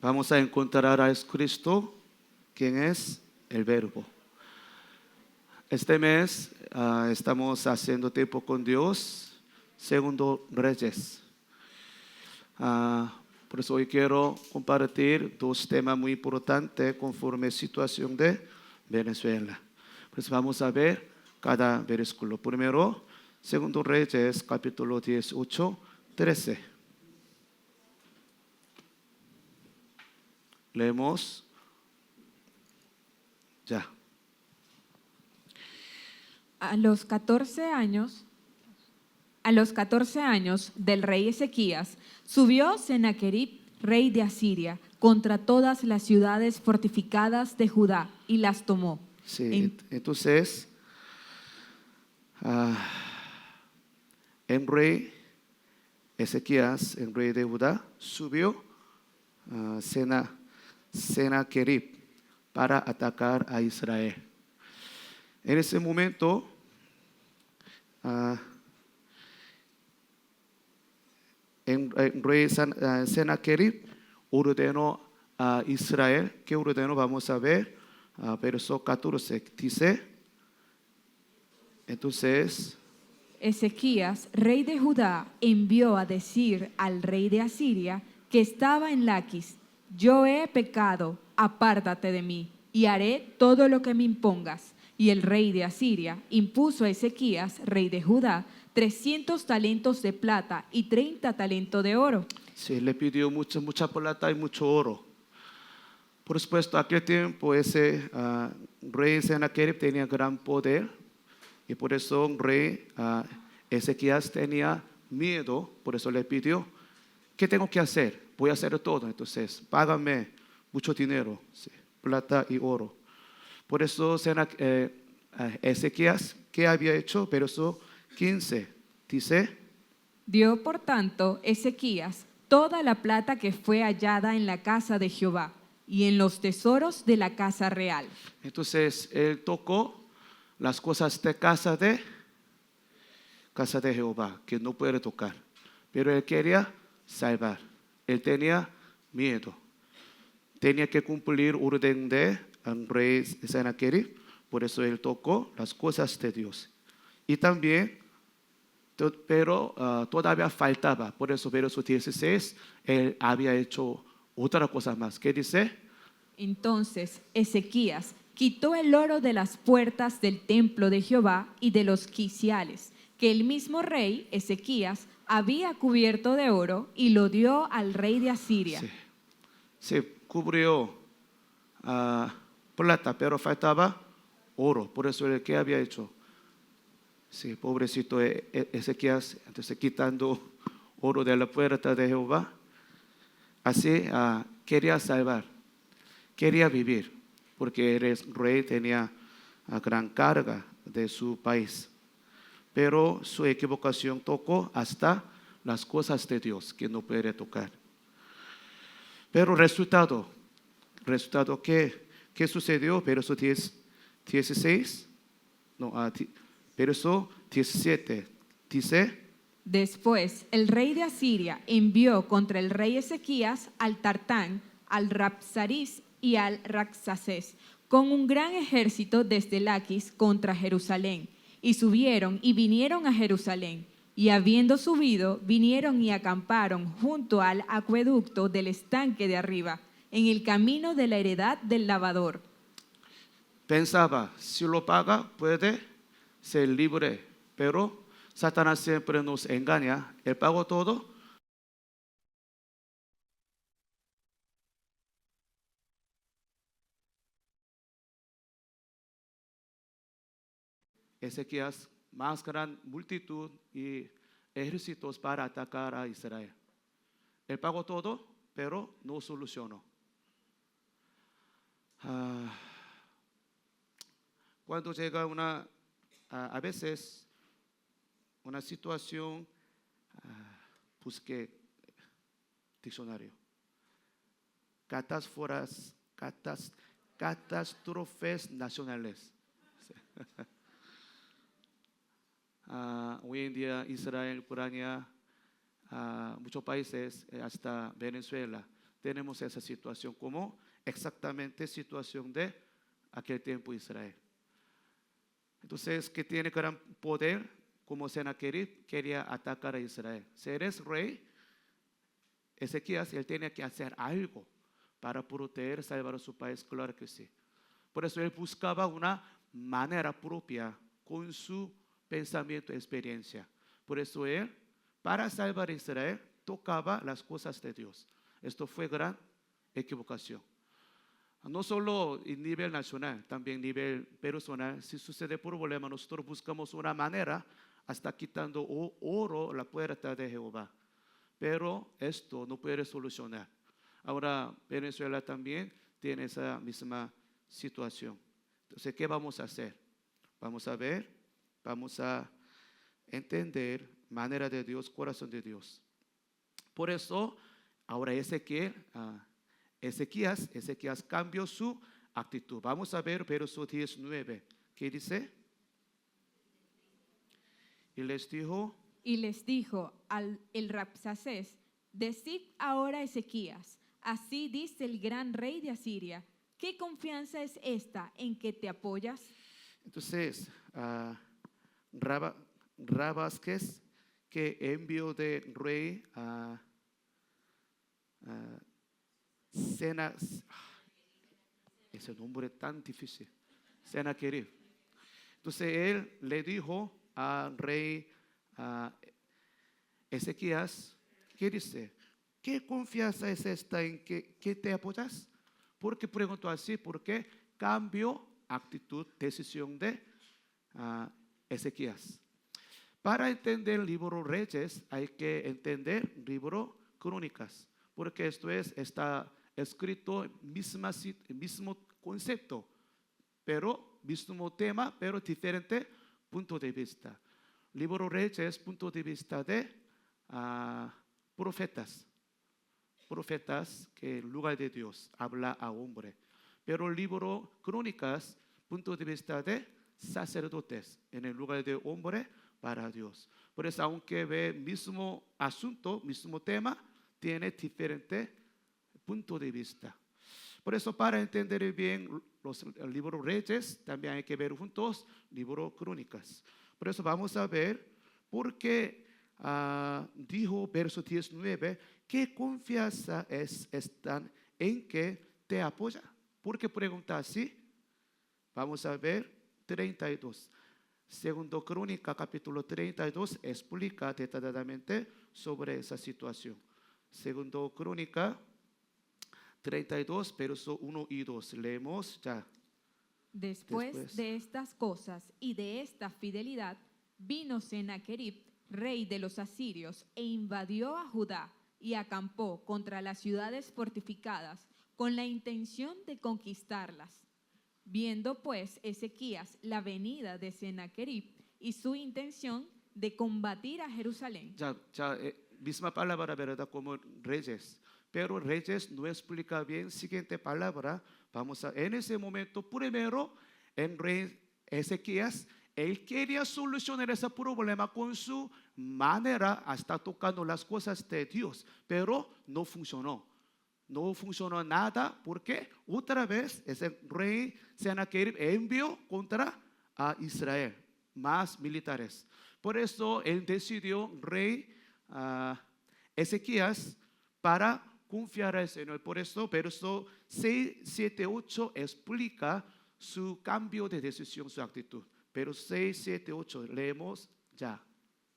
Vamos a encontrar a Jesucristo, quien es el Verbo. Este mes estamos haciendo tiempo con Dios, segundo Reyes. Por eso hoy quiero compartir dos temas muy importantes conforme situación de Venezuela. Pues vamos a ver cada versículo. Primero, segundo Reyes, capítulo 18, 13. Leemos ya. A los 14 años del rey Ezequías, subió Sennacherib, rey de Asiria, contra todas las ciudades fortificadas de Judá y las tomó. Sí, entonces, el rey Ezequías, el rey de Judá, subió Sennacherib para atacar a Israel. En ese momento, el rey Sennacherib ordenó a Israel. ¿Qué ordenó? Vamos a ver, verso 14. Dice, entonces, Ezequías, rey de Judá, envió a decir al rey de Asiria que estaba en Laquis: yo he pecado, apártate de mí, y haré todo lo que me impongas. Y el rey de Asiria impuso a Ezequías, rey de Judá, 300 talentos de plata y 30 talentos de oro. sí, le pidió mucha plata y mucho oro. Por supuesto, aquel tiempo ese rey Sennacherib tenía gran poder y por eso el rey Ezequías tenía miedo. Por eso le pidió, ¿qué tengo que hacer? Voy a hacer todo. Entonces, págame mucho dinero, sí, plata y oro. Por eso Ezequías, ¿qué había hecho? Verso 15, dice, Dio por tanto Ezequías toda la plata que fue hallada en la casa de Jehová y en los tesoros de la casa real. entonces él tocó las cosas de casa de Jehová, que no puede tocar. Pero él quería salvar. Él tenía miedo. Tenía que cumplir orden de rey Sennacherib. Por eso él tocó las cosas de Dios. Y también, pero todavía faltaba. Por eso, verso 16, él había hecho otra cosa más. ¿Qué dice? Entonces Ezequías quitó el oro de las puertas del templo de Jehová y de los quiciales, que el mismo rey Ezequías había cubierto de oro, y lo dio al rey de Asiria. Sí. Se cubrió plata, pero faltaba oro. Por eso, ¿qué había hecho? Sí, pobrecito Ezequías, entonces quitando oro de la puerta de Jehová. Así quería salvar, quería vivir, porque el rey tenía gran carga de su país. Pero su equivocación tocó hasta las cosas de Dios, que no puede tocar. Pero resultado, ¿qué sucedió? Verso 16, no, verso 17, dice, Después el rey de Asiria envió contra el rey Ezequías al Tartán, al Rapsaris y al Raxacés, con un gran ejército desde Laquis contra Jerusalén. Y subieron y vinieron a Jerusalén. Y habiendo subido, vinieron y acamparon junto al acueducto del estanque de arriba, en el camino de la heredad del lavador. pensaba, si lo paga puede ser libre, pero Satanás siempre nos engaña. Él pagó todo. Ezequías, más gran multitud y ejércitos para atacar a Israel. Él pagó todo, pero no solucionó. Cuando llega a veces una situación, busque diccionario. Catástrofes nacionales. Hoy en día Israel, Ucrania, muchos países, hasta Venezuela, tenemos esa situación como exactamente situación de aquel tiempo de Israel. Entonces, que tiene gran poder, como Sennacherib quería atacar a Israel. Si eres rey, Ezequías, él tenía que hacer algo para proteger, salvar a su país, claro que sí. Por eso él buscaba una manera propia con su pensamiento y experiencia. Por eso él, para salvar a Israel, tocaba las cosas de Dios. Esto fue gran equivocación. No solo en nivel nacional, también en nivel personal. Si sucede problema, nosotros buscamos una manera hasta quitando oro la puerta de Jehová. Pero esto no puede solucionar. Ahora Venezuela también tiene esa misma situación. Entonces, ¿qué vamos a hacer? Vamos a ver, vamos a entender manera de Dios, corazón de Dios. Por eso, ahora Ezequías cambió su actitud. Vamos a ver verso 19. ¿Qué dice? Y les dijo el Rabsacés: decid ahora a Ezequías, así dice el gran rey de Asiria, ¿qué confianza es esta en que te apoyas? Entonces, Rabasques, que envió de rey a ese nombre tan difícil, Sennacherib. Entonces él le dijo al rey Ezequías, ¿qué dice? ¿Qué confianza es esta en que te apoyas? ¿Por qué preguntó así? Porque cambió actitud, decisión de Ezequías. Para entender el libro Reyes hay que entender el libro Crónicas, porque está escrito mismo concepto, pero mismo tema, pero diferente punto de vista. Libro Reyes, punto de vista de profetas que en lugar de Dios habla a hombre. Pero el libro Crónicas, punto de vista de sacerdotes, en el lugar de hombre para Dios. Por eso, aunque ve mismo asunto, mismo tema, tiene diferente punto de vista. Por eso, para entender bien el libro Reyes, también hay que ver juntos el libro Crónicas. Por eso vamos a ver por qué dijo verso 19, ¿qué confianza es esta en que te apoya? ¿Por qué pregunta así? Vamos a ver 32. Segundo Crónica, capítulo 32, explica detalladamente sobre esa situación. Segundo Crónica 32, verso 1 y 2. Leemos ya. Después de estas cosas y de esta fidelidad, vino Sennacherib, rey de los asirios, e invadió a Judá y acampó contra las ciudades fortificadas con la intención de conquistarlas. Viendo pues Ezequías la venida de Sennacherib y su intención de combatir a Jerusalén. Misma palabra, ¿verdad? Como Reyes. Pero Reyes no explica bien. Siguiente palabra. En ese momento, primero, en rey Ezequías, él quería solucionar ese problema con su manera, hasta tocando las cosas de Dios. Pero no funcionó. No funcionó nada porque otra vez ese rey Sennacherib envió contra a Israel más militares. Por eso él decidió, rey Ezequías, para confiar al Señor. Por eso verso 6, 7, 8 explica su cambio de decisión, su actitud. Pero 6, 7, 8 leemos ya.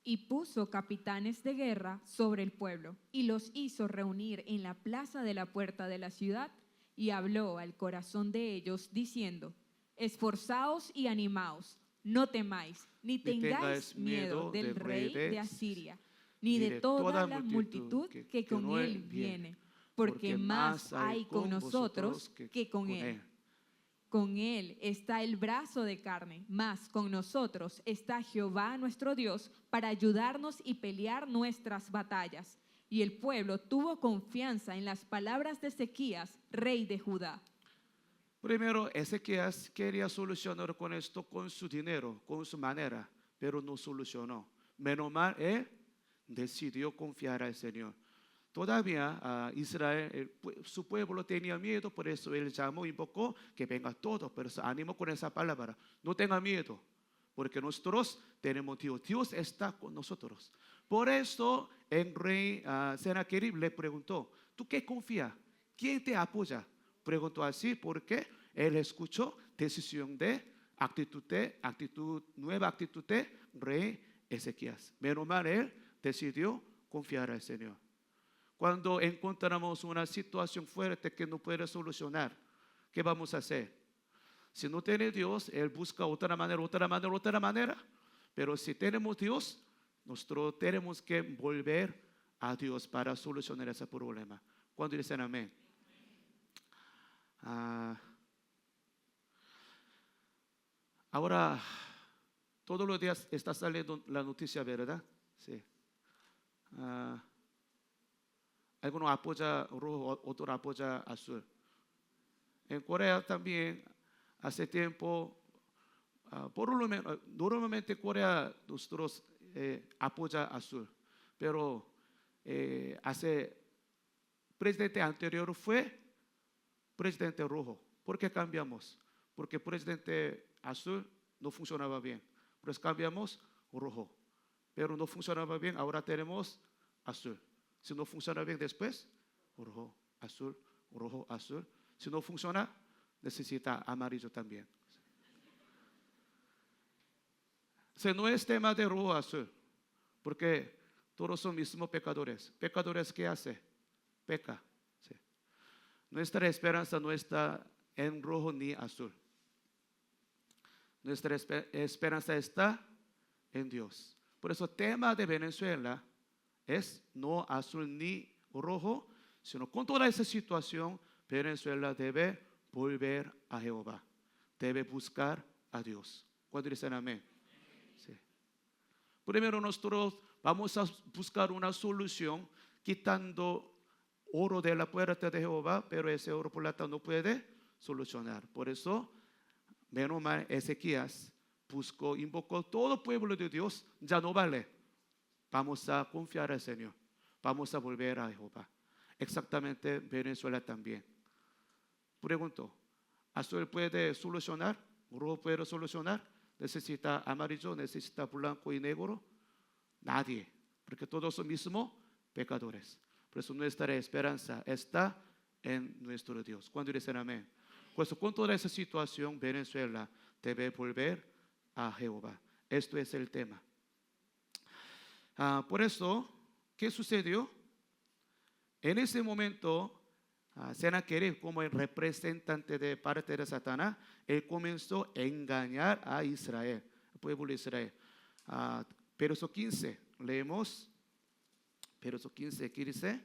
Y puso capitanes de guerra sobre el pueblo, y los hizo reunir en la plaza de la puerta de la ciudad, y habló al corazón de ellos, diciendo: esforzaos y animaos, no temáis, ni tengáis miedo del rey de Asiria, ni de toda la multitud que con él viene, porque más hay con nosotros que con él. Con él está el brazo de carne, mas con nosotros está Jehová nuestro Dios para ayudarnos y pelear nuestras batallas. Y el pueblo tuvo confianza en las palabras de Ezequías, rey de Judá. Primero, Ezequías quería solucionar con esto con su dinero, con su manera, pero no solucionó. Menos mal, él decidió confiar al Señor. todavía Israel, su pueblo tenía miedo, por eso él llamó, invocó que venga todo, pero se animó con esa palabra, no tenga miedo, porque nosotros tenemos Dios, Dios está con nosotros. Por eso el rey Sennacherib le preguntó, ¿tú qué confías? ¿Quién te apoya? Preguntó así porque él escuchó decisión de nueva actitud de rey Ezequías. Menos mal él decidió confiar al Señor. Cuando encontramos una situación fuerte que no puede solucionar, ¿qué vamos a hacer? Si no tiene Dios, él busca otra manera. Pero si tenemos Dios, nosotros tenemos que volver a Dios para solucionar ese problema. ¿Cuándo dicen amén? Ahora, todos los días está saliendo la noticia, ¿verdad? Sí. Algunos apoyan rojo, otros apoyan azul. En Corea también, hace tiempo, por lo menos, normalmente Corea nosotros apoya azul, pero hace presidente anterior fue presidente rojo. ¿Por qué cambiamos? Porque presidente azul no funcionaba bien. Pues cambiamos rojo, pero no funcionaba bien, ahora tenemos azul. Si no funciona bien después, rojo, azul, rojo, azul. Si no funciona, necesita amarillo también. Si no es tema de rojo, azul, porque todos son mismos pecadores. ¿Pecadores qué hace? Peca. Sí. Nuestra esperanza no está en rojo ni azul. Nuestra esperanza está en Dios. Por eso el tema de Venezuela es no azul ni rojo, sino con toda esa situación, Venezuela debe volver a Jehová, debe buscar a Dios. ¿Cuándo dicen amén? Sí. Primero nosotros vamos a buscar una solución quitando oro de la puerta de Jehová, pero ese oro por plata no puede solucionar. Por eso, menos mal, Ezequías invocó todo el pueblo de Dios, ya no vale. Vamos a confiar al Señor. Vamos a volver a Jehová. Exactamente Venezuela también. Pregunto, ¿azul puede solucionar? ¿Rojo puede solucionar? ¿Necesita amarillo? ¿Necesita blanco y negro? Nadie, porque todos son mismos pecadores. Por eso nuestra esperanza está en nuestro Dios. ¿Cuándo dicen amén? Pues con toda esa situación, Venezuela debe volver a Jehová. Esto es el tema. Por eso, ¿qué sucedió? En ese momento, Sennacherib, como el representante de parte de Satanás, él comenzó a engañar a Israel, el pueblo de Israel. Verso 15, leemos. Verso 15, ¿qué dice?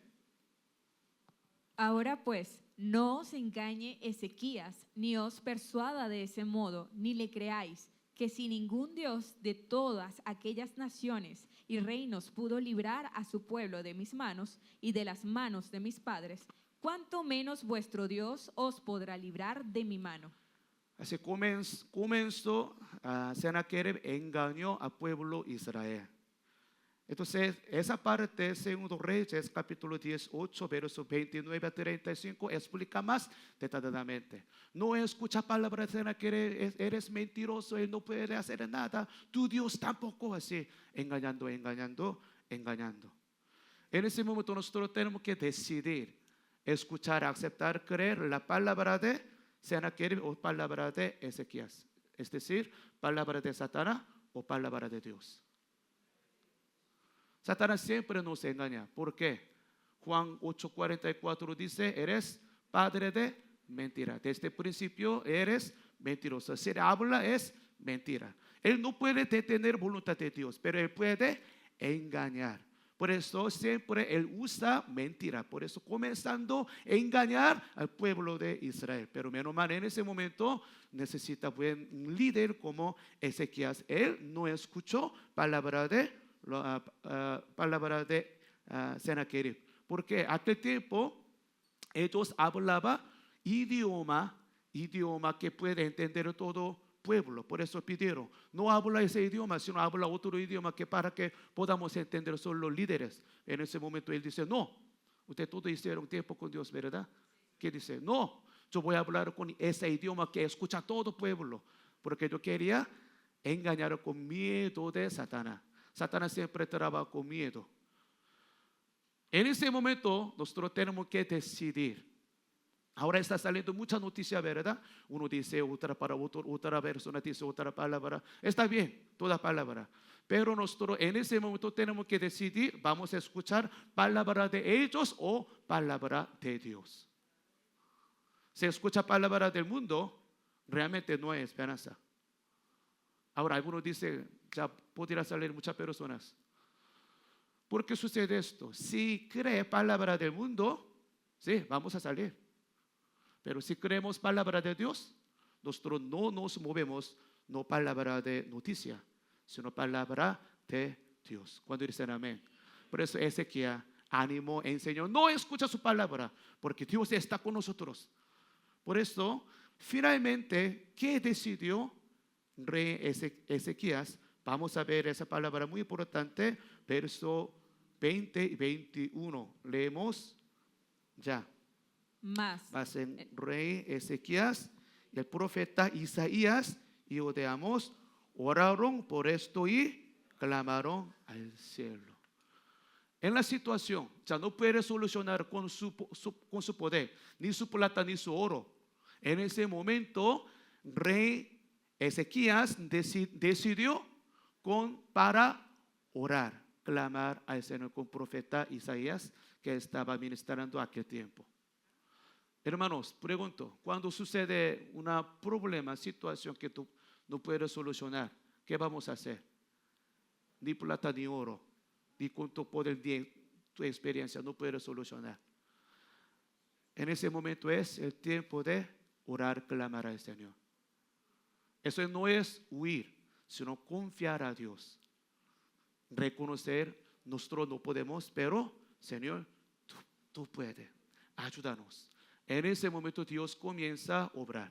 Ahora pues, no os engañe Ezequías, ni os persuada de ese modo, ni le creáis, que si ningún Dios de todas aquellas naciones y reinos pudo librar a su pueblo de mis manos y de las manos de mis padres, cuánto menos vuestro Dios os podrá librar de mi mano. Así comenzó Sennacherib engañó al pueblo Israel. Entonces, esa parte, segundo Reyes, capítulo 18, versos 29 a 35, explica más detalladamente. No escucha palabras de Sennacherib, eres mentiroso, él no puede hacer nada, tu Dios tampoco, así, engañando. En ese momento nosotros tenemos que decidir, escuchar, aceptar, creer la palabra de Sennacherib o palabra de Ezequías. Es decir, palabra de Satanás o palabra de Dios. Satanás siempre nos engaña. ¿Por qué? Juan 8:44 dice, eres padre de mentira. Desde el principio eres mentiroso. Si él habla es mentira. Él no puede detener voluntad de Dios, pero él puede engañar. Por eso siempre él usa mentira. Por eso comenzando a engañar al pueblo de Israel. Pero menos mal en ese momento necesita un líder como Ezequías. Él no escuchó palabra de Sennacherib, porque a aquel tiempo ellos hablaban idioma que puede entender todo pueblo. Por eso pidieron, no habla ese idioma, sino habla otro idioma que para que podamos entender solo los líderes. En ese momento él dice, no, Usted todo hicieron tiempo con Dios, ¿verdad? ¿Qué dice? No, yo voy a hablar con ese idioma que escucha todo pueblo, porque yo quería engañar con miedo de Satanás. Satanás siempre trabaja con miedo. En ese momento nosotros tenemos que decidir. Ahora está saliendo mucha noticia, ¿verdad? Uno dice otra para otra persona dice otra palabra. Está bien, toda palabra. Pero nosotros en ese momento tenemos que decidir, vamos a escuchar palabra de ellos o palabra de Dios. Si escucha palabra del mundo, realmente no hay esperanza. Ahora algunos dicen, ya podría salir muchas personas. ¿Por qué sucede esto? Si cree palabra del mundo, sí, vamos a salir. Pero si creemos palabra de Dios, nosotros no nos movemos, no palabra de noticia, sino palabra de Dios. Cuando dicen amén. Por eso Ezequiel animó, enseñó, no escucha su palabra, porque Dios está con nosotros. Por eso, finalmente, ¿qué decidió rey Ezequías? Vamos a ver esa palabra muy importante, verso 20 y 21. Leemos ya. Más en rey Ezequías y el profeta Isaías, hijo de Amós, oraron por esto y clamaron al cielo. En la situación, ya no puede solucionar con su poder, ni su plata, ni su oro. En ese momento, rey Ezequías decidió para orar, clamar al Señor con profeta Isaías, que estaba ministrando aquel tiempo. Hermanos, pregunto, cuando sucede un problema, situación que tú no puedes solucionar, ¿qué vamos a hacer? Ni plata ni oro, ni con tu poder de tu experiencia no puedes solucionar. En ese momento es el tiempo de orar, clamar al Señor. Eso no es huir, sino confiar a Dios. Reconocer, nosotros no podemos, pero Señor, tú puedes, ayúdanos. En ese momento Dios comienza a obrar.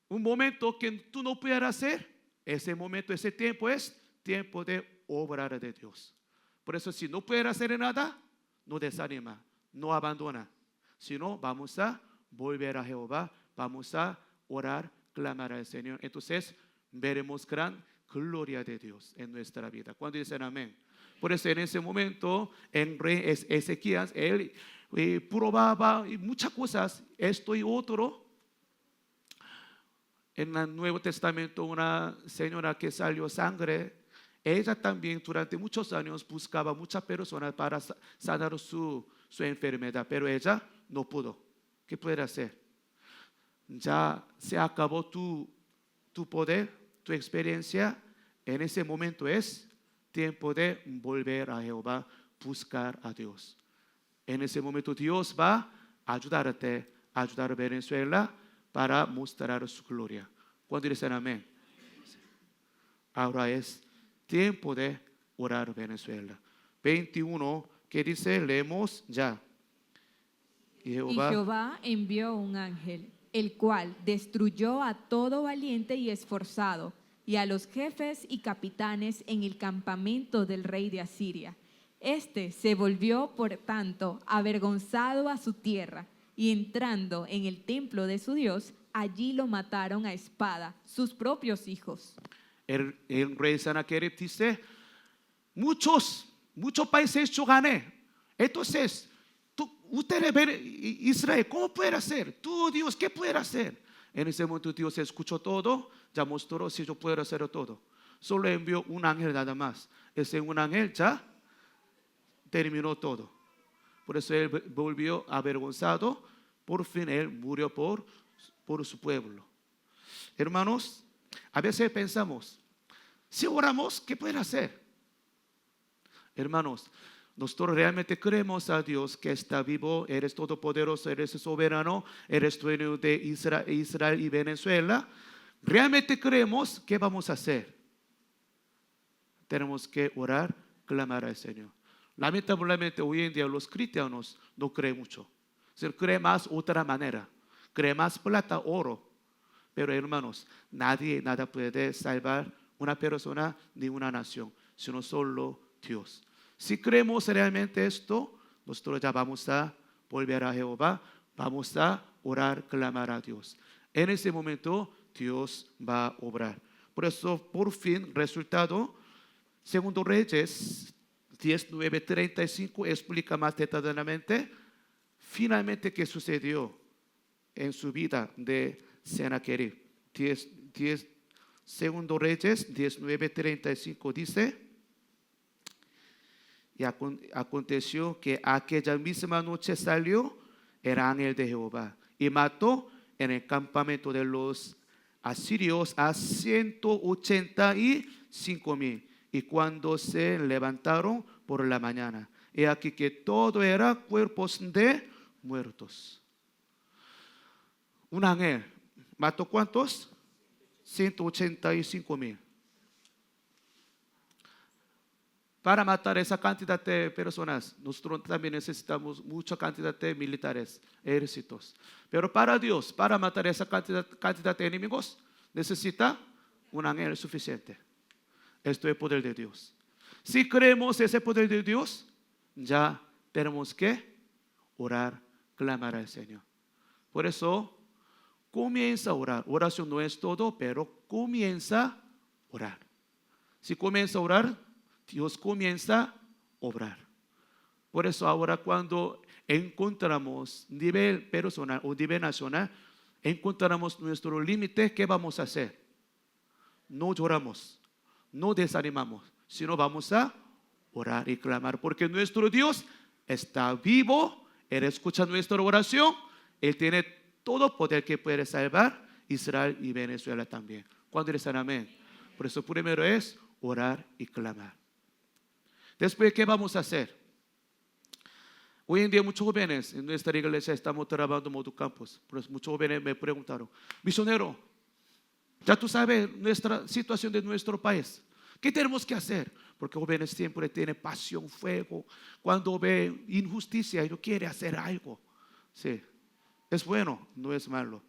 Un momento que tú no puedes hacer, ese momento, ese tiempo es tiempo de obrar de Dios. Por eso si no puedes hacer nada, no desanima, no abandona, sino vamos a volver a Jehová, vamos a orar, clamar al Señor. Entonces veremos gran gloria de Dios en nuestra vida. Cuando dicen amén. Por eso en ese momento en rey Ezequías, él probaba muchas cosas, esto y otro. En el Nuevo Testamento una señora que salió sangre, ella también durante muchos años buscaba muchas personas para sanar su enfermedad, pero ella no pudo. ¿Qué puede hacer? Ya se acabó tu poder, tu experiencia. En ese momento es tiempo de volver a Jehová, buscar a Dios. En ese momento Dios va a ayudarte, a ayudar a Venezuela para mostrar su gloria. ¿Cuándo dicen amén? Ahora es tiempo de orar Venezuela. 21, que dice, leemos ya. Y Jehová envió un ángel, el cual destruyó a todo valiente y esforzado, y a los jefes y capitanes en el campamento del rey de Asiria. Este se volvió, por tanto, avergonzado a su tierra, y entrando en el templo de su Dios, allí lo mataron a espada, sus propios hijos. El rey Sanaquerib dice, muchos países yo gané. Entonces, ustedes ven Israel, ¿cómo puede hacer? Tú, Dios, ¿qué puede hacer? En ese momento Dios escuchó todo, ya mostró si yo puedo hacer todo. Solo envió un ángel nada más. Ese un ángel ya terminó todo. Por eso él volvió avergonzado. Por fin él murió por su pueblo. Hermanos, a veces pensamos, si oramos, ¿qué puede hacer? Hermanos, nosotros realmente creemos a Dios que está vivo, eres todopoderoso, eres soberano, eres dueño de Israel y Venezuela. Realmente creemos, ¿qué vamos a hacer? Tenemos que orar, clamar al Señor. Lamentablemente hoy en día los cristianos no creen mucho. Se cree más otra manera, cree más plata, oro. Pero hermanos, nada puede salvar una persona ni una nación, sino solo Dios. Si creemos realmente esto, nosotros ya vamos a volver a Jehová, vamos a orar, clamar a Dios. En ese momento Dios va a obrar. Por eso, por fin, resultado, Segundo Reyes 19:35 explica más detalladamente finalmente qué sucedió en su vida de Sennacherib. Segundo Reyes 19:35 dice: y aconteció que aquella misma noche salió el ángel de Jehová y mató en el campamento de los asirios a 185,000. Y cuando se levantaron por la mañana, he aquí que todo era cuerpos de muertos. Un ángel mató ¿cuántos? 185,000. Para matar esa cantidad de personas, nosotros también necesitamos mucha cantidad de militares, ejércitos. Pero para Dios, para matar esa cantidad de enemigos, necesita un ángel suficiente. Esto es el poder de Dios. Si creemos ese poder de Dios, ya tenemos que orar, clamar al Señor. Por eso, comienza a orar. Oración no es todo, pero comienza a orar. Si comienza a orar, Dios comienza a obrar. Por eso ahora cuando encontramos nivel personal o nivel nacional, encontramos nuestro límite, ¿qué vamos a hacer? No lloramos, no desanimamos, sino vamos a orar y clamar, porque nuestro Dios está vivo, Él escucha nuestra oración, Él tiene todo poder que puede salvar Israel y Venezuela también. ¿Cuándo dicen amén? Por eso primero es orar y clamar. Después, ¿qué vamos a hacer? Hoy en día muchos jóvenes en nuestra iglesia estamos trabajando en modo campus. Por eso muchos jóvenes me preguntaron: misionero, ya tú sabes nuestra situación de nuestro país, ¿qué tenemos que hacer? Porque jóvenes siempre tienen pasión, fuego. Cuando ve injusticia, ellos quieren hacer algo. Sí, es bueno, no es malo.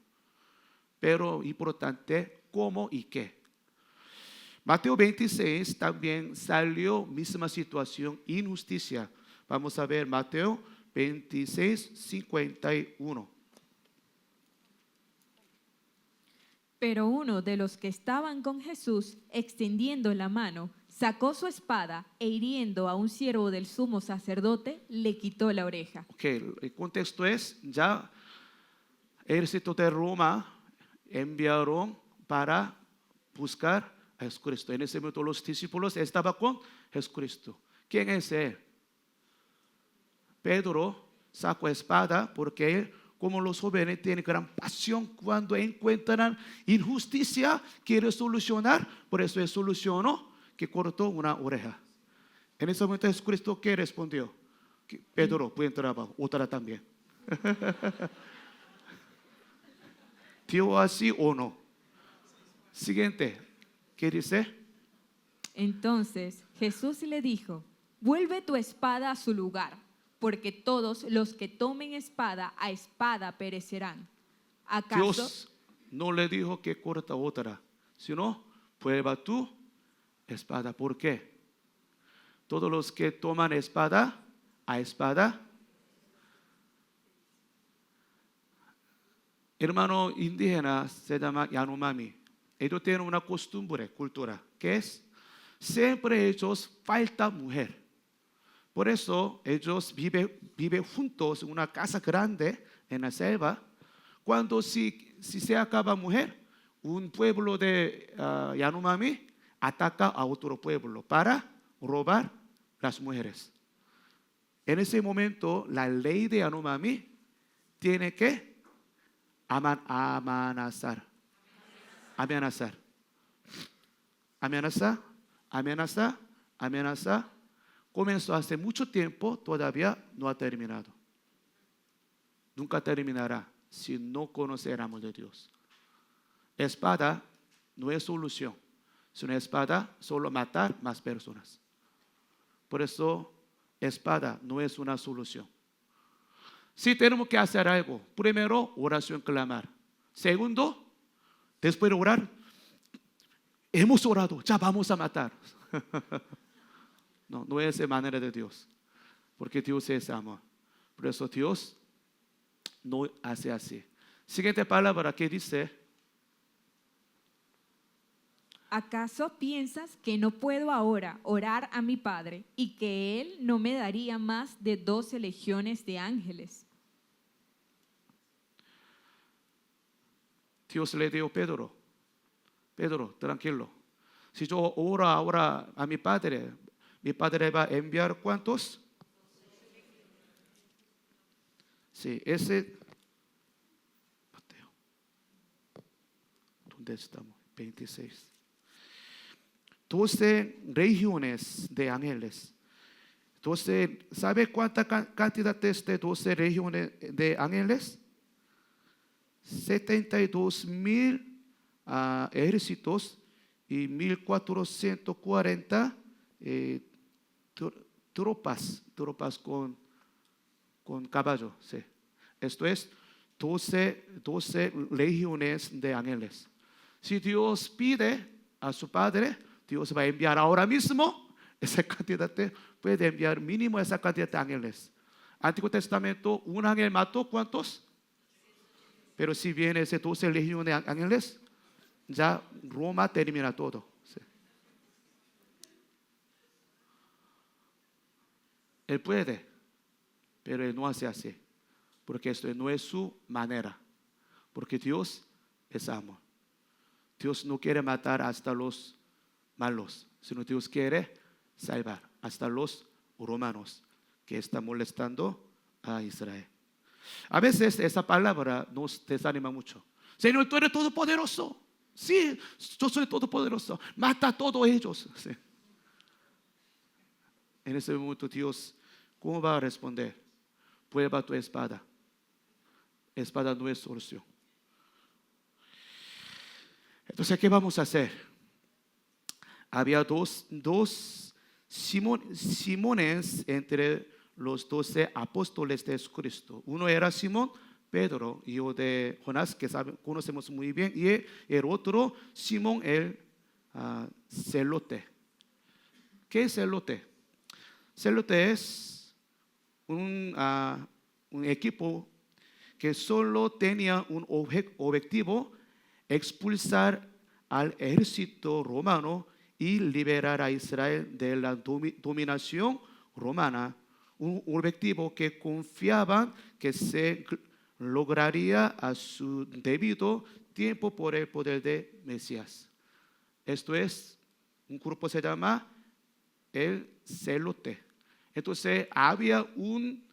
Pero importante, ¿cómo y qué? Mateo 26 también salió misma situación, injusticia. Vamos a ver Mateo 26, 51. Pero uno de los que estaban con Jesús, extendiendo la mano, sacó su espada e hiriendo a un siervo del sumo sacerdote, le quitó la oreja. Ok, el contexto es, ya el ejército de Roma enviaron para buscar a Jesucristo. En ese momento los discípulos estaban con Jesucristo. ¿Quién es él? Pedro sacó espada porque él, como los jóvenes, tiene gran pasión cuando encuentran injusticia, quiere solucionar. Por eso él solucionó que cortó una oreja. En ese momento Jesucristo, ¿qué respondió? Pedro, buen trabajo, otra también. ¿Dio así o no? Siguiente, ¿qué dice? Entonces Jesús le dijo: vuelve tu espada a su lugar, porque todos los que tomen espada a espada perecerán. ¿Acaso? Dios no le dijo que corta otra, sino vuelva tu espada. ¿Por qué? Todos los que toman espada a espada. Hermano indígena se llama Yanomami. Ellos tienen una costumbre, cultura, que es siempre ellos falta mujer. Por eso ellos viven juntos en una casa grande en la selva. Cuando si se acaba mujer, un pueblo de Yanomami ataca a otro pueblo para robar las mujeres. En ese momento la ley de Yanomami tiene que amenazar. Comenzó hace mucho tiempo, todavía no ha terminado. Nunca terminará si no conociéramos de Dios. Espada no es solución. Si una espada solo matar más personas. Por eso, espada no es una solución. Si tenemos que hacer algo, primero, oración, clamar. Segundo, después de orar, hemos orado, ya vamos a matar. No es de manera de Dios. porque Dios es amor. Por eso Dios no hace así. Siguiente palabra que dice: ¿acaso piensas que no puedo ahora orar a mi Padre y que Él no me daría más de 12 legiones de ángeles? Dios le dijo: Pedro, tranquilo. Si yo oro ahora a mi Padre va a enviar ¿cuántos? Sí, ese Mateo. ¿Dónde estamos? 26. 12 regiones de ángeles. 12, ¿sabe cuánta cantidad es de 12 regiones de ángeles? 72,000 ejércitos y 1,440 tropas con caballo. Sí. Esto es 12 legiones de ángeles. Si Dios pide a su Padre, Dios va a enviar ahora mismo esa cantidad puede enviar mínimo esa cantidad de ángeles. Antiguo Testamento, un ángel mató ¿cuántos? Pero si viene ese 12 legiones de ángeles, ya Roma termina todo. Sí. Él puede, pero Él no hace así, porque esto no es su manera, porque Dios es amor. Dios no quiere matar hasta los malos, sino Dios quiere salvar hasta los romanos que están molestando a Israel. A veces esa palabra nos desanima mucho. Señor, tú eres todopoderoso. Sí, yo soy todopoderoso. Mata a todos ellos. Sí. En ese momento Dios, ¿cómo va a responder? Prueba tu espada. Espada no es solución. Entonces, ¿qué vamos a hacer? Había dos Simones entre los 12 apóstoles de Jesucristo. Uno era Simón Pedro, hijo de Jonás, que conocemos muy bien, y el otro Simón el celote. ¿Qué es celote? Celote es un equipo que solo tenía un objetivo: expulsar al ejército romano y liberar a Israel de la dominación romana. Un objetivo que confiaban que se lograría a su debido tiempo por el poder de Mesías. Esto es, un grupo se llama el celote. Entonces había un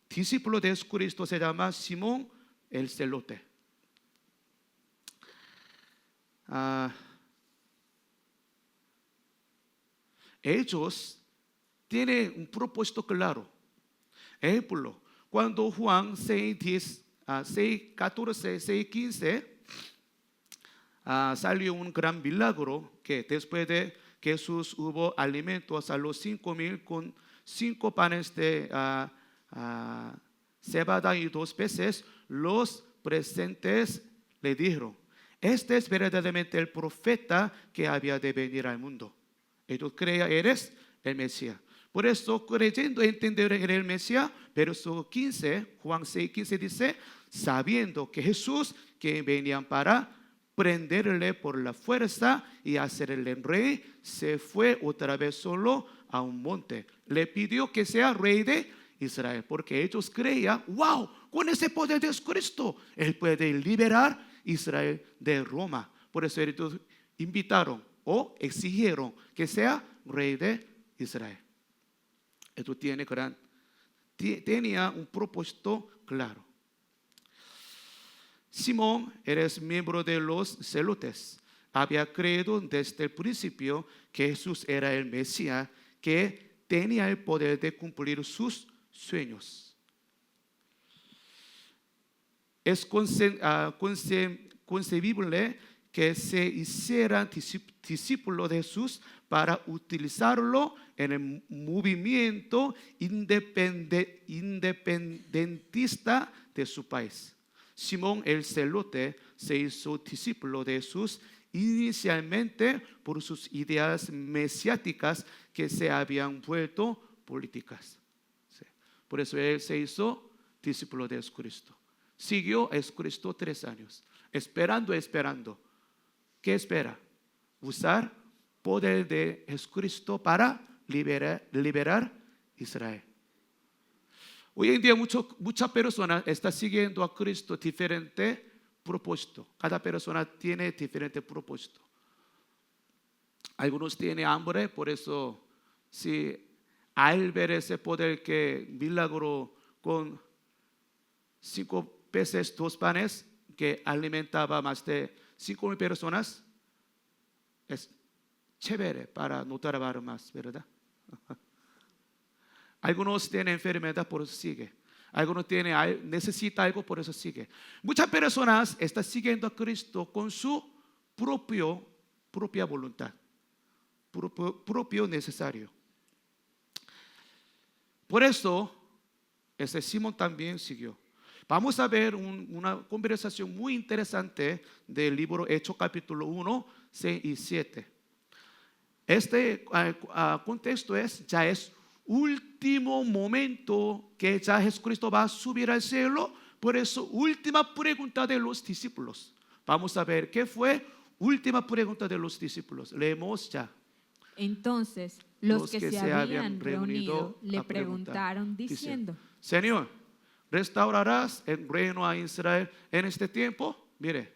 discípulo de Jesucristo, se llama Simón el celote. Ellos tienen un propósito claro. Ejemplo, cuando Juan 6:14, 6:15 salió un gran milagro, que después de que Jesús hubo alimentos a los 5,000 con 5 panes de cebada y 2 peces, los presentes le dijeron: este es verdaderamente el profeta que había de venir al mundo. Ellos creían: eres el Mesías. Por eso, creyendo entender en el Mesías, verso 15, Juan 6:15 dice: sabiendo que Jesús, que venían para prenderle por la fuerza y hacerle rey, se fue otra vez solo a un monte. Le pidió que sea rey de Israel, porque ellos creían: wow, con ese poder de Cristo, Él puede liberar a Israel de Roma. Por eso ellos invitaron o exigieron que sea rey de Israel. Esto tenía un propósito claro. Simón, eres miembro de los celotes. Había creído desde el principio que Jesús era el Mesías, que tenía el poder de cumplir sus sueños. Es concebible que se hicieran discípulos de Jesús para utilizarlo en el movimiento independentista de su país. Simón el celote se hizo discípulo de Jesús inicialmente por sus ideas mesiáticas que se habían vuelto políticas. Sí. Por eso él se hizo discípulo de Jesucristo. Siguió a Jesucristo 3 años, esperando. ¿Qué espera? Usar poder de Jesucristo para liberar Israel. Hoy en día muchas personas están siguiendo a Cristo diferente propósito. Cada persona tiene diferente propósito. Algunos tienen hambre, por eso si al ver ese poder que milagro con 5 peces, 2 panes, que alimentaba más de 5,000 personas, es chévere para no trabajar más, ¿verdad? Algunos tienen enfermedad, por eso sigue. Algunos necesitan algo, por eso sigue. Muchas personas están siguiendo a Cristo con su propia voluntad, propio necesario. Por eso, ese Simón también siguió. Vamos a ver una conversación muy interesante del libro Hechos capítulo 1, 6 y 7. Este contexto ya es último momento que ya Jesucristo va a subir al cielo. Por eso, última pregunta de los discípulos. Vamos a ver qué fue última pregunta de los discípulos. Leemos ya. Entonces los que se habían reunido le preguntaron diciendo: Señor, ¿restaurarás el reino a Israel en este tiempo? Mire,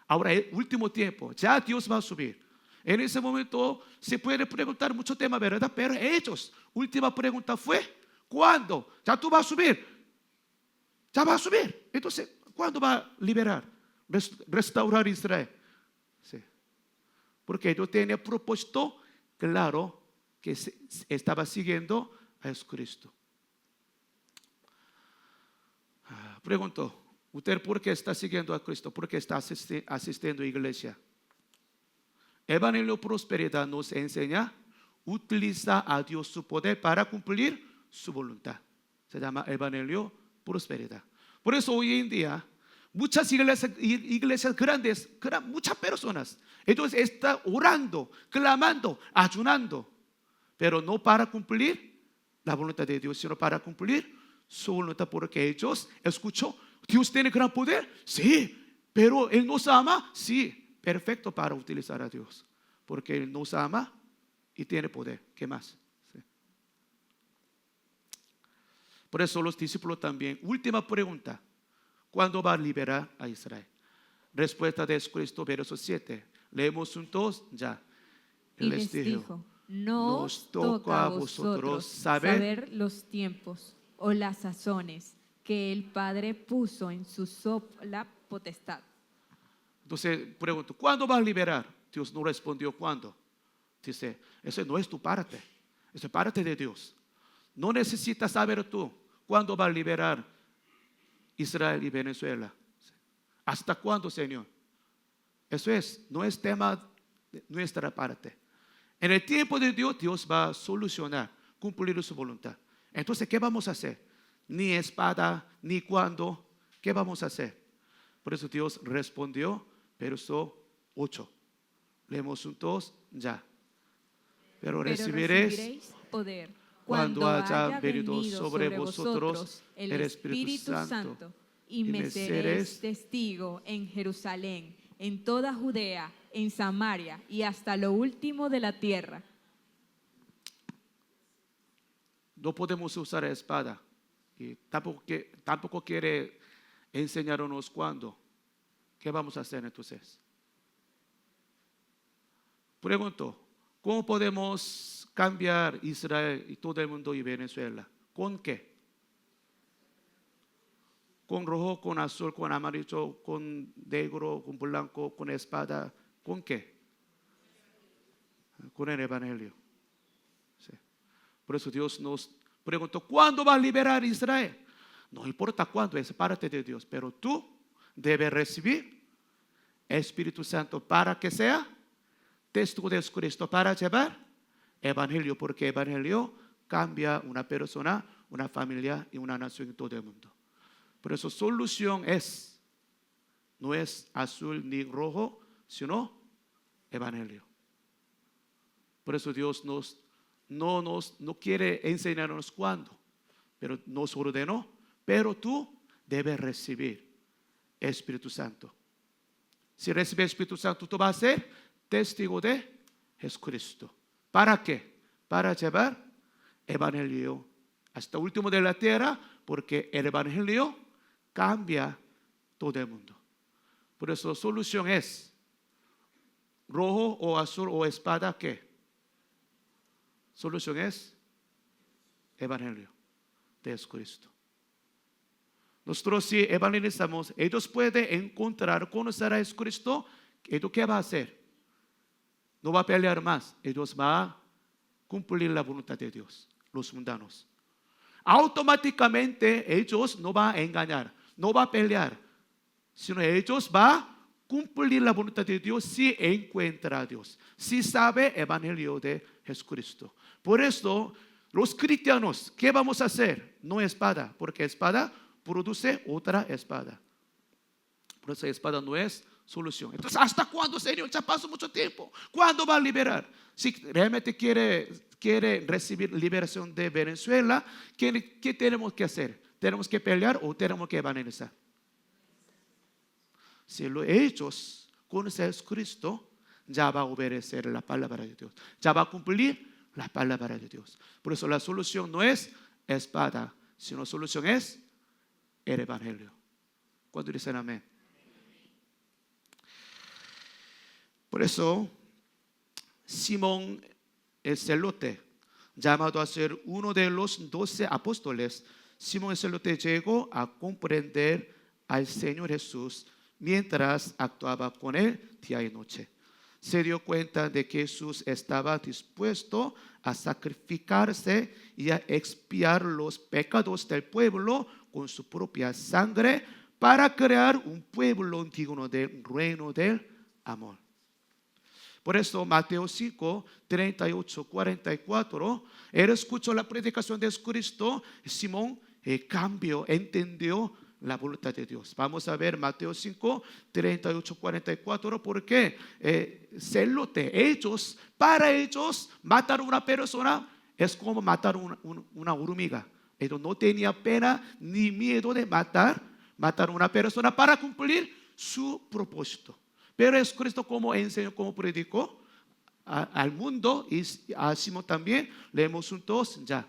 ahora es último tiempo, ya Dios va a subir. En ese momento se puede preguntar mucho tema, ¿verdad? Pero ellos, última pregunta fue: ¿cuándo? Ya tú vas a subir. Ya va a subir. Entonces, ¿cuándo va a liberar? Restaurar Israel. Sí. Porque yo tenía propósito claro que estaba siguiendo a Jesucristo. Pregunto, ¿usted por qué está siguiendo a Cristo? ¿Por qué está asistiendo a iglesia? Evangelio Prosperidad nos enseña, utiliza a Dios su poder para cumplir su voluntad. Se llama Evangelio Prosperidad. Por eso hoy en día, muchas iglesias grandes, muchas personas, ellos están orando, clamando, ayunando, pero no para cumplir la voluntad de Dios, sino para cumplir su voluntad, porque ellos escuchó, Dios tiene gran poder, sí, pero Él nos ama, sí. Perfecto para utilizar a Dios, porque Él nos ama y tiene poder. ¿Qué más? Sí. Por eso los discípulos también. Última pregunta: ¿cuándo va a liberar a Israel? Respuesta de Jesucristo, verso 7. Leemos juntos ya. Él les dijo: no os toca a vosotros saber los tiempos o las sazones que el Padre puso en su sola potestad. Entonces pregunto, ¿cuándo va a liberar? Dios no respondió cuándo. Dice, eso no es tu parte, eso es parte de Dios. No necesitas saber tú cuándo va a liberar Israel y Venezuela. ¿Hasta cuándo, Señor? Eso no es tema de nuestra parte. En el tiempo de Dios, Dios va a solucionar, cumplir su voluntad. Entonces, ¿qué vamos a hacer? Ni espada, ni cuándo. ¿Qué vamos a hacer? Por eso Dios respondió, verso 8. Leemos juntos ya. Pero recibiréis poder cuando haya venido sobre vosotros el Espíritu Santo, y me seréis testigo en Jerusalén, en toda Judea, en Samaria y hasta lo último de la tierra. No podemos usar espada, y tampoco quiere enseñarnos cuándo. ¿Qué vamos a hacer entonces? Pregunto, ¿cómo podemos cambiar Israel y todo el mundo y Venezuela? ¿Con qué? ¿Con rojo, con azul, con amarillo, con negro, con blanco, con espada? ¿Con qué? Con el Evangelio. Sí. Por eso Dios nos preguntó, ¿cuándo va a liberar Israel? No importa cuándo, es parte de Dios, pero tú debes recibir Espíritu Santo para que sea testigo de Jesucristo, para llevar Evangelio, porque Evangelio cambia una persona, una familia y una nación en todo el mundo. Por eso solución no es azul ni rojo, sino Evangelio. Por eso Dios no quiere enseñarnos cuándo. pero nos ordenó, pero tú debes recibir Espíritu Santo. Si recibes Espíritu Santo, tú vas a ser testigo de Jesucristo. ¿Para qué? Para llevar evangelio hasta el último de la tierra, porque el evangelio cambia todo el mundo. Por eso la solución es rojo o azul o espada, ¿qué? Solución es evangelio de Jesucristo. Nosotros si evangelizamos, ellos pueden encontrar, conocer a Jesucristo. ¿Ellos qué va a hacer? No va a pelear más. Ellos van a cumplir la voluntad de Dios, los mundanos. Automáticamente ellos no van a engañar, no van a pelear, sino ellos van a cumplir la voluntad de Dios si encuentra a Dios, si sabe el evangelio de Jesucristo. Por eso los cristianos, ¿qué vamos a hacer? No espada, porque espada produce otra espada. Por eso espada no es solución. Entonces, ¿hasta cuándo, Señor? Ya pasó mucho tiempo. ¿Cuándo va a liberar? Si realmente quiere recibir liberación de Venezuela, ¿qué tenemos que hacer? ¿Tenemos que pelear o tenemos que evangelizar? Si ellos conocen a Jesucristo, ya va a obedecer la palabra de Dios, ya va a cumplir la palabra de Dios. Por eso la solución no es espada, sino la solución es el evangelio. ¿Cuántos dicen amén? Por eso Simón el celote, llamado a ser uno de los 12 apóstoles, Simón el celote llegó a comprender al Señor Jesús mientras actuaba con él día y noche. Se dio cuenta de que Jesús estaba dispuesto a sacrificarse y a expiar los pecados del pueblo con su propia sangre para crear un pueblo digno del reino del amor. Por eso Mateo 5, 38, 44, él escuchó la predicación de Jesucristo. Simón cambió, entendió la voluntad de Dios. Vamos a ver Mateo 5, 38, 44, porque celote, para ellos, matar a una persona es como matar una hormiga. Ellos no tenían pena ni miedo de matar a una persona para cumplir su propósito. Pero Jesucristo, como enseñó, como predicó al mundo, y a Simón también, leemos juntos ya.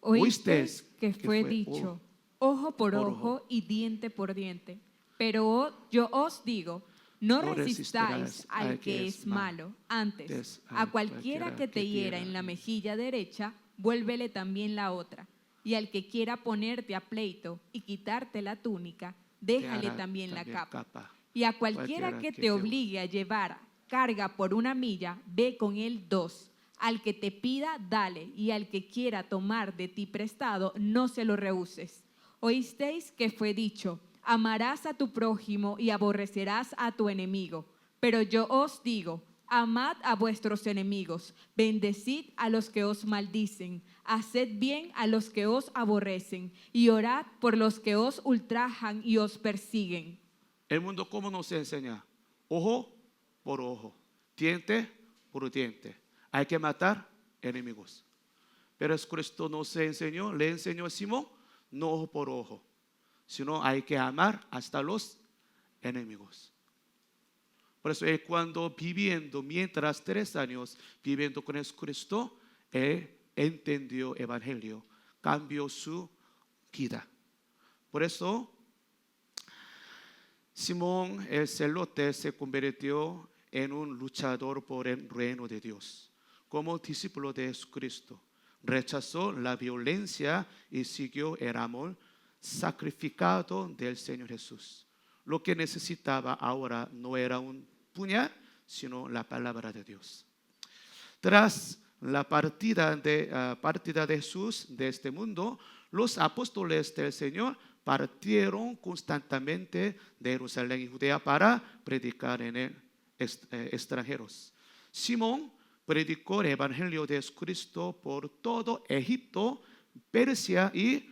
Oísteis que fue dicho, ojo por ojo y diente por diente. Pero yo os digo, no resistáis al que es malo. Antes, a cualquiera que te hiera en la mejilla derecha, vuélvele también la otra. Y al que quiera ponerte a pleito y quitarte la túnica, déjale también la capa. Y a cualquiera que te obligue a llevar carga por 1 milla, ve con él 2. Al que te pida, dale, y al que quiera tomar de ti prestado, no se lo rehuses. Oísteis que fue dicho, amarás a tu prójimo y aborrecerás a tu enemigo. Pero yo os digo, amad a vuestros enemigos, bendecid a los que os maldicen, haced bien a los que os aborrecen, y orad por los que os ultrajan y os persiguen. El mundo, ¿cómo nos enseña? Ojo por ojo, diente por diente. Hay que matar enemigos. Pero Jesucristo nos enseñó, le enseñó a Simón, no ojo por ojo, sino hay que amar hasta los enemigos. Por eso él cuando mientras 3 años viviendo con Jesucristo, él entendió el evangelio, cambió su vida. Por eso Simón el celote se convirtió en un luchador por el reino de Dios. Como discípulo de Jesucristo, rechazó la violencia y siguió el amor sacrificado del Señor Jesús. Lo que necesitaba ahora no era un puñal, sino la palabra de Dios. Tras la partida de Jesús de este mundo, los apóstoles del Señor partieron constantemente de Jerusalén y Judea para predicar en extranjeros. Simón predicó el evangelio de Jesucristo por todo Egipto, Persia y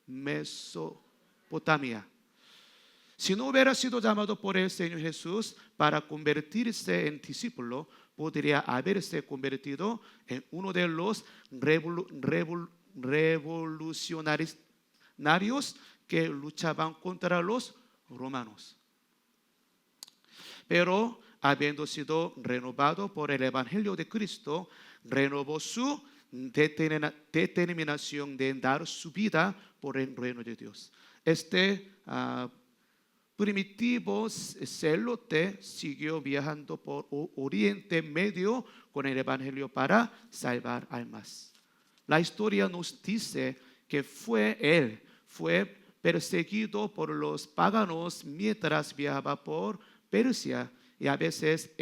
Mesopotamia. Si no hubiera sido llamado por el Señor Jesús para convertirse en discípulo, podría haberse convertido en uno de los revolucionarios que luchaban contra los romanos. Pero habiendo sido renovado por el Evangelio de Cristo, renovó su determinación de dar su vida por el reino de Dios. Primitivo celote siguió viajando por Oriente Medio con el Evangelio para salvar almas. La historia nos dice que fue perseguido por los paganos mientras viajaba por Persia y a veces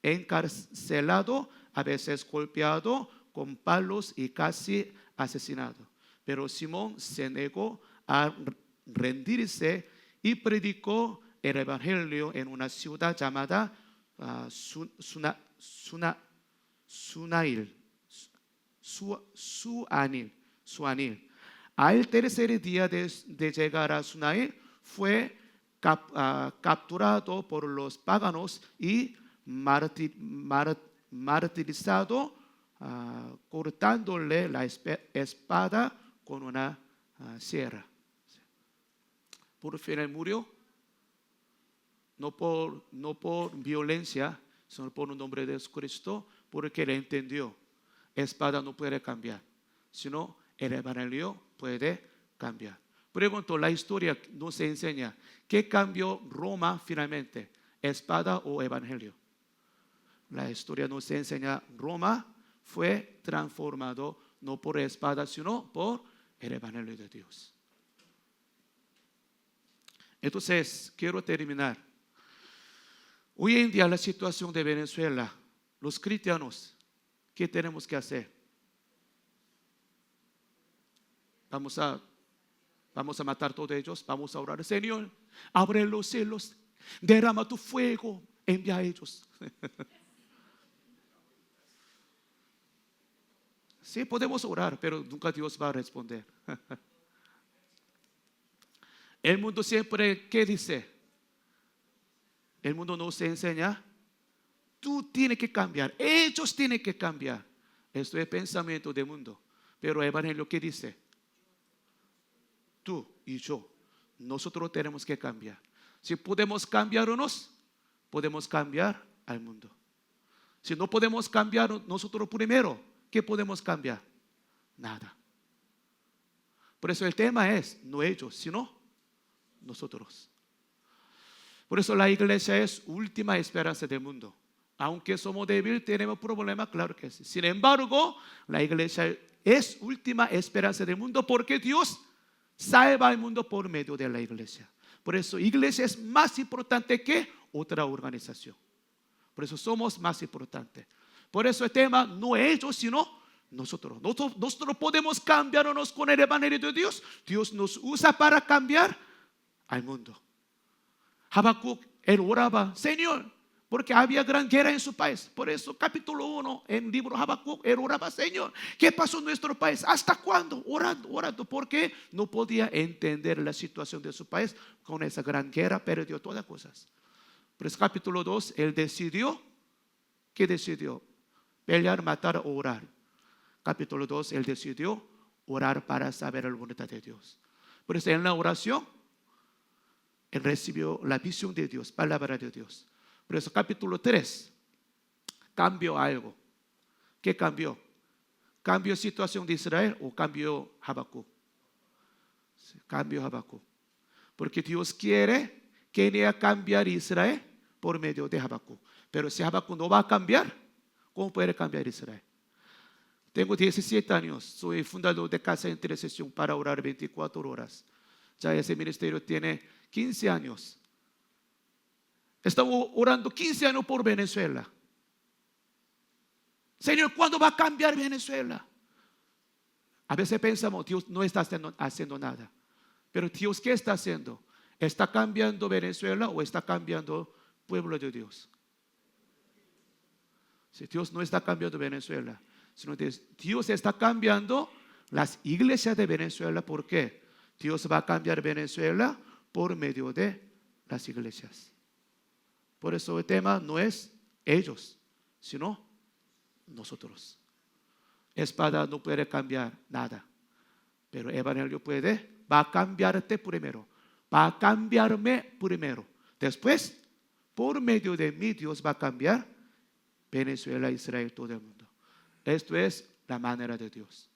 encarcelado, a veces golpeado con palos y casi asesinado. Pero Simón se negó a rendirse y predicó el Evangelio en una ciudad llamada Suanil. Al tercer día de llegar a Sunail, fue capturado por los paganos y martirizado, cortándole la espada con una sierra. Por fin él murió, no por violencia, sino por el nombre de Jesucristo, porque él entendió, espada no puede cambiar, sino el Evangelio puede cambiar. Pregunto, la historia nos enseña, ¿qué cambió Roma finalmente? ¿Espada o Evangelio? La historia nos enseña, Roma fue transformado no por espada, sino por el Evangelio de Dios. Entonces, quiero terminar. Hoy en día la situación de Venezuela, los cristianos, ¿qué tenemos que hacer? Vamos a matar a todos ellos, vamos a orar, Señor, abre los cielos, derrama tu fuego, envía a ellos. Sí, podemos orar, pero nunca Dios va a responder. El mundo siempre, ¿qué dice? El mundo nos enseña, tú tienes que cambiar, ellos tienen que cambiar. Esto es pensamiento del mundo. Pero el Evangelio, ¿qué dice? Tú y yo, nosotros tenemos que cambiar. Si podemos cambiarnos, podemos cambiar al mundo. Si no podemos cambiar nosotros primero, ¿qué podemos cambiar? Nada. Por eso el tema es, no ellos, sino nosotros. Por eso la iglesia es última esperanza del mundo. Aunque somos débiles, tenemos problemas, claro que sí. Sin embargo, la iglesia es última esperanza del mundo porque Dios salva al mundo por medio de la iglesia. Por eso iglesia es más importante que otra organización. Por eso somos más importantes. Por eso el tema no es ellos, sino nosotros. Nosotros podemos cambiarnos con el Evangelio de Dios. Dios nos usa para cambiar al mundo. Habacuc, él oraba, Señor, porque había gran guerra en su país. Por eso capítulo 1 en el libro Habacuc, él oraba, Señor, ¿qué pasó en nuestro país? ¿Hasta cuándo? Orando, porque no podía entender la situación de su país. Con esa gran guerra perdió todas las cosas. Por eso capítulo 2, él decidió, ¿qué decidió? Pelear, matar o orar. Capítulo 2, él decidió orar para saber la voluntad de Dios. Por eso en la oración, él recibió la visión de Dios, palabra de Dios. Por eso capítulo 3 cambió algo. ¿Qué cambió? ¿Cambió situación de Israel o cambió Habacuc? Cambió Habacuc. Porque Dios quería cambiar Israel por medio de Habacuc. Pero si Habacuc no va a cambiar, ¿cómo puede cambiar Israel? Tengo 17 años, soy fundador de Casa de Intercesión para orar 24 horas. Ya ese ministerio tiene 15 años. Estamos orando 15 años por Venezuela. Señor, ¿cuándo va a cambiar Venezuela? A veces pensamos, Dios no está haciendo nada. Pero Dios, ¿qué está haciendo? ¿Está cambiando Venezuela o está cambiando el pueblo de Dios? Si Dios no está cambiando Venezuela, sino Dios está cambiando las iglesias de Venezuela. ¿Por qué? Dios va a cambiar Venezuela por medio de las iglesias. Por eso el tema no es ellos, sino nosotros. espada no puede cambiar nada, pero evangelio puede, va a cambiarte primero, va a cambiarme primero. Después, por medio de mí, Dios va a cambiar Venezuela, Israel, todo el mundo. Esto es la manera de Dios.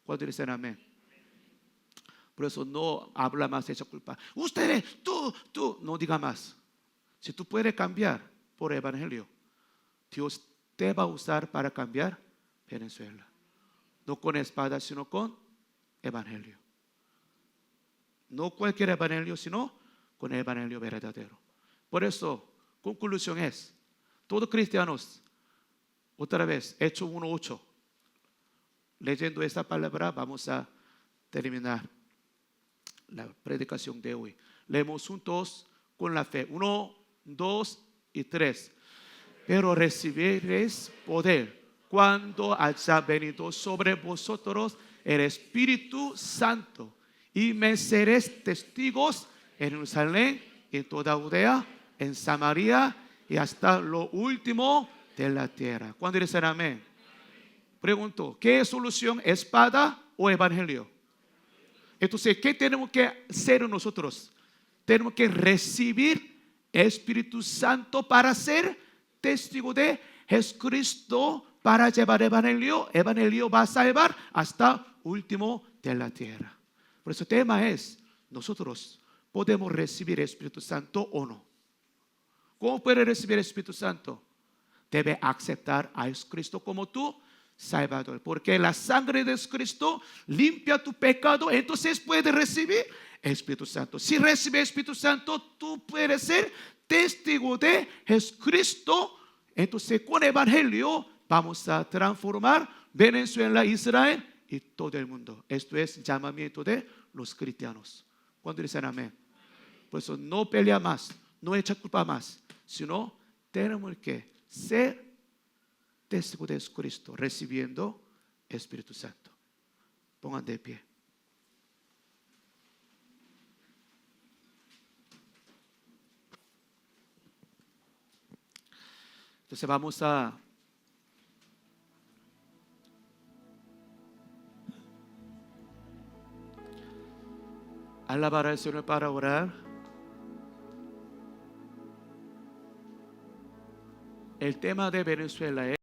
¿Cuántos dicen amén? Por eso no habla más de esa culpa. Ustedes, tú, no diga más. Si tú puedes cambiar por evangelio, Dios te va a usar para cambiar Venezuela. No con espada, sino con evangelio. No cualquier evangelio, sino con el evangelio verdadero. Por eso, conclusión es, todos cristianos, otra vez, Hechos 1:8, leyendo esta palabra, vamos a terminar la predicación de hoy. Leemos juntos con la fe. 1, 2 y 3. Pero recibiréis poder cuando haya venido sobre vosotros el Espíritu Santo, y me seréis testigos en Jerusalén, en toda Judea, en Samaria y hasta lo último de la tierra. ¿Cuándo dicen amén? Pregunto, ¿qué es solución? ¿Espada o evangelio? Entonces, ¿qué tenemos que hacer nosotros? Tenemos que recibir Espíritu Santo para ser testigo de Jesucristo, para llevar evangelio. Evangelio va a salvar hasta último de la tierra. Por eso el tema es, nosotros podemos recibir Espíritu Santo o no. ¿Cómo puede recibir el Espíritu Santo? Debe aceptar a Jesucristo como tu Salvador, porque la sangre de Cristo limpia tu pecado, entonces puedes recibir el Espíritu Santo. Si recibes el Espíritu Santo, tú puedes ser testigo de Jesucristo. Entonces con el evangelio vamos a transformar Venezuela, Israel y todo el mundo. Esto es llamamiento de los cristianos. ¿Cuándo dicen amén? Por eso no pelea más, no echa culpa más, sino tenemos que ser testigo de Jesucristo, recibiendo Espíritu Santo. Pongan de pie. Entonces vamos a alabar al Señor para orar. El tema de Venezuela es